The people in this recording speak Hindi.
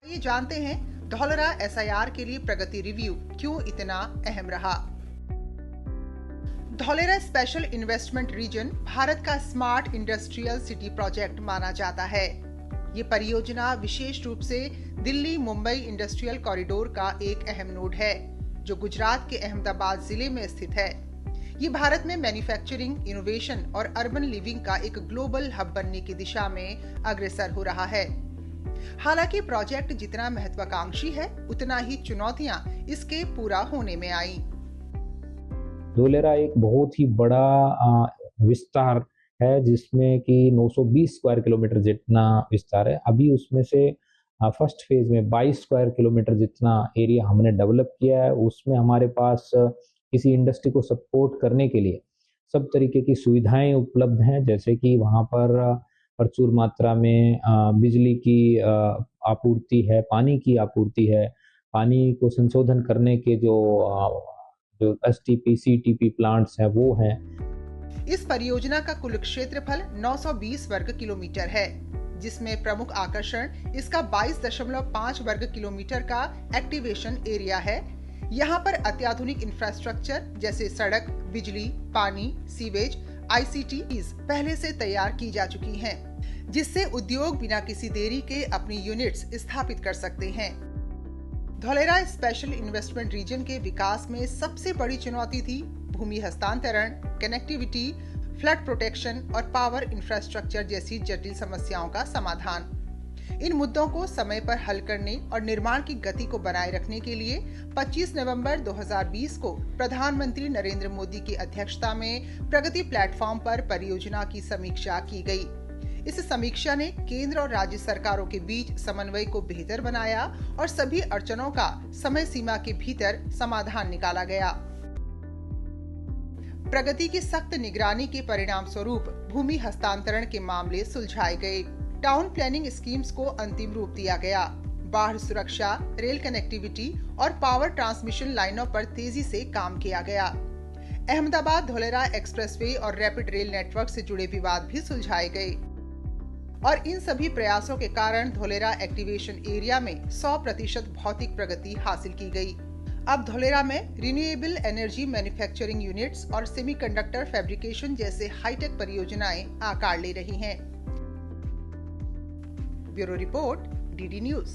ये जानते हैं धौलरा एसआईआर के लिए प्रगति रिव्यू क्यों इतना अहम रहा। Dhaulra special investment region Bharat का स्मार्ट इंडस्ट्रियल सिटी प्रोजेक्ट माना जाता है। ये परियोजना विशेष रूप से दिल्ली मुंबई इंडस्ट्रियल कॉरिडोर का एक अहम नोड है, जो गुजरात के अहमदाबाद जिले में स्थित है। ये भारत में मैन्युफैक्चरिंग, इनोवेशन और अर्बन लिविंग का एक ग्लोबल हब बनने की दिशा में अग्रसर हो रहा है। हालांकि प्रोजेक्ट जितना महत्वाकांक्षी है, उतना ही चुनौतियां इसके पूरा होने में आई। धौलरा एक बहुत ही बड़ा विस्तार है, जिसमें कि 920 स्क्वायर किलोमीटर जितना विस्तार है। अभी उसमें से फर्स्ट फेज में 22 स्क्वायर किलोमीटर जितना एरिया हमने डेवलप किया है। उसमें हमारे पास किसी इंडस्ट्री को सपोर्ट करने के लिए सब तरीके की सुविधाएं उपलब्ध हैं, जैसे कि वहाँ पर प्रचुर मात्रा में बिजली की आपूर्ति है, पानी की आपूर्ति है, पानी को संशोधन करने के जो एसटीपी सीटीपी प्लांट्स हैं वो हैं। इस परियोजना का कुल क्षेत्रफल 920 वर्ग किलोमीटर है, जिसमें प्रमुख आकर्षण इसका 22.5 वर्ग किलोमीटर का एक्टिवेशन एरिया है। यहाँ पर अत्याधुनिक इंफ्रास्ट्रक्चर जैसे सड़क, बिजली, पानी, सीवेज, आईसीटी पहले से तैयार की जा चुकी हैं, जिससे उद्योग बिना किसी देरी के अपनी यूनिट्स स्थापित कर सकते हैं। धौलरा स्पेशल इन्वेस्टमेंट रीजन के विकास में सबसे बड़ी चुनौती थी भूमि हस्तांतरण, कनेक्टिविटी, फ्लड प्रोटेक्शन और पावर इंफ्रास्ट्रक्चर जैसी जटिल समस्याओं का समाधान। इन मुद्दों को समय पर हल करने और निर्माण की गति को बनाए रखने के लिए 25 नवंबर 2020 को प्रधानमंत्री नरेंद्र मोदी की अध्यक्षता में प्रगति प्लेटफॉर्म पर परियोजना की समीक्षा की गई। इस समीक्षा ने केंद्र और राज्य सरकारों के बीच समन्वय को बेहतर बनाया और सभी अड़चनों का समय सीमा के भीतर समाधान निकाला गया। प्रगति की सख्त निगरानी के परिणाम स्वरूप भूमि हस्तांतरण के मामले सुलझाए गए, टाउन प्लानिंग स्कीम्स को अंतिम रूप दिया गया, बाढ़ सुरक्षा, रेल कनेक्टिविटी और पावर ट्रांसमिशन लाइनों पर तेजी से काम किया गया। अहमदाबाद धौलरा एक्सप्रेसवे और रैपिड रेल नेटवर्क से जुड़े विवाद भी सुलझाए गए और इन सभी प्रयासों के कारण धौलरा एक्टिवेशन एरिया में 100% भौतिक प्रगति हासिल की गई। अब धौलरा में रिन्यूएबल एनर्जी मैन्युफैक्चरिंग यूनिट्स और सेमीकंडक्टर फैब्रिकेशन जैसे हाईटेक परियोजनाएं आकार ले रही हैं। Bureau report, DD news.